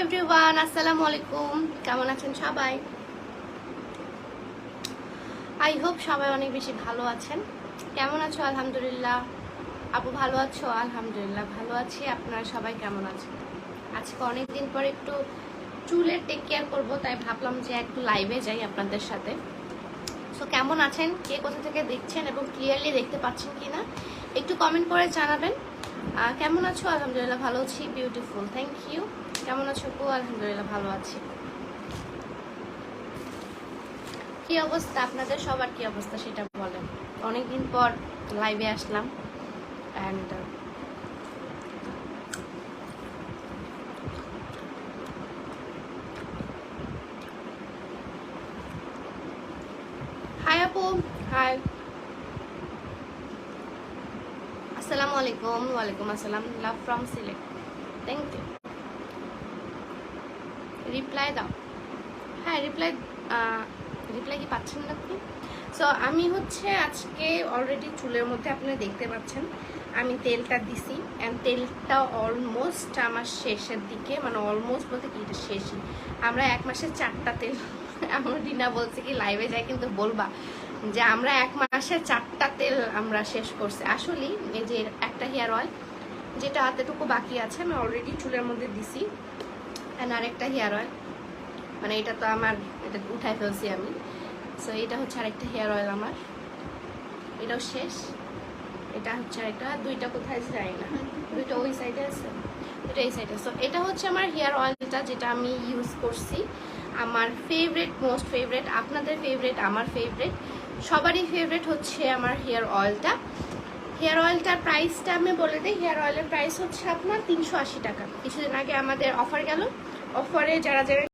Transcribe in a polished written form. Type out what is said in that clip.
Everyone, আসসালামু আলাইকুম। কেমন আছেন সবাই? আই হোপ সবাই অনেক বেশি ভালো আছেন। কেমন আছো? আলহামদুলিল্লাহ। আপু ভালো আছো? আলহামদুলিল্লাহ ভালো আছি। আপনারা সবাই কেমন আছেন? আজকে অনেকদিন পর একটু চুলের টেক কেয়ার করবো, তাই ভাবলাম যে একটু লাইভে যাই আপনাদের সাথে। সো কেমন আছেন, কে কোথা থেকে দেখছেন এবং ক্লিয়ারলি দেখতে পাচ্ছেন কিনা একটু কমেন্ট করে জানাবেন। কেমন আছো? আলহামদুলিল্লাহ ভালো আছি, বিউটিফুল, থ্যাংক ইউ। কেমন আছো আপু? আলহামদুলিল্লাহ ভালো আছি। কি অবস্থা আপনাদের সবার, কি অবস্থা সেটা বলেন। অনেকদিন পর লাইভে আসলাম অ্যান্ড হাই আপু, হাই, আসসালামু আলাইকুম। ওয়ালাইকুম আসসালাম, love from Sylhet, thank you. Reply দাও। হ্যাঁ, রিপ্লাই কি পাচ্ছেন না আপনি? সো আমি হচ্ছে আজকে অলরেডি চুলের মধ্যে আপনারা দেখতে পাচ্ছেন আমি তেলটা দিছি, অ্যান্ড তেলটা অলমোস্ট আমার শেষের দিকে, মানে অলমোস্ট বলতে কি এটা শেষই। আমরা 1 মাসে 4টা তেল, আমার রিনা বলছে কি লাইভে যাই কিন্তু বলবা যে আমরা 1 মাসে 4টা তেল আমরা শেষ করছি। আসলেই এই যে একটা হেয়ার অয়েল যেটা এতটুকু বাকি আছে আমি অলরেডি চুলের মধ্যে দিছি, অ্যান্ড আরেকটা হেয়ার অয়েল, মানে এটা তো আমার, এটা উঠাই ফেলছি আমি। সো এটা হচ্ছে আরেকটা হেয়ার অয়েল আমার, এটাও শেষ। এটা হচ্ছে আরেকটা, দুইটা কোথায় যাই না, দুইটা ওই সাইডে আছে, দুটো এই সাইডে। সো এটা হচ্ছে আমার হেয়ার অয়েলটা যেটা আমি ইউজ করছি। আমার ফেভারিট, মোস্ট ফেভারিট, আপনাদের ফেভারিট, আমার ফেভারিট, সবারই ফেভারিট হচ্ছে আমার হেয়ার অয়েলটা। হেয়ার অয়েলটার প্রাইসটা আমি বলে দিই। হেয়ার অয়েলের প্রাইস হচ্ছে আপনার 380 টাকা। কিছুদিন আগে আমাদের অফার গেল, অফারে যারা যারা